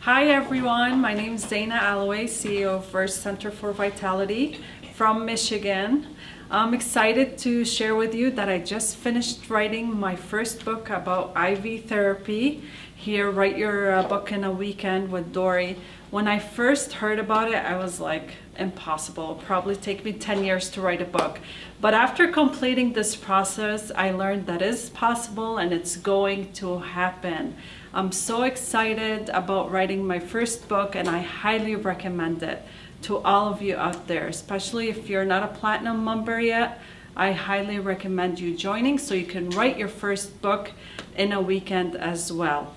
Hi everyone, my name is Zeina Alawieh, CEO of First Center for Vitality from Michigan. I'm excited to share with you that I just finished writing my first book about IV therapy. Here, Write Your Book in a Weekend with Dory. When I first heard about it, I was like, impossible. It'll probably take me 10 years to write a book. But after completing this process, I learned that it's possible and it's going to happen. I'm so excited about writing my first book, and I highly recommend it to all of you out there, especially if you're not a platinum member yet. I highly recommend you joining so you can write your first book in a weekend as well.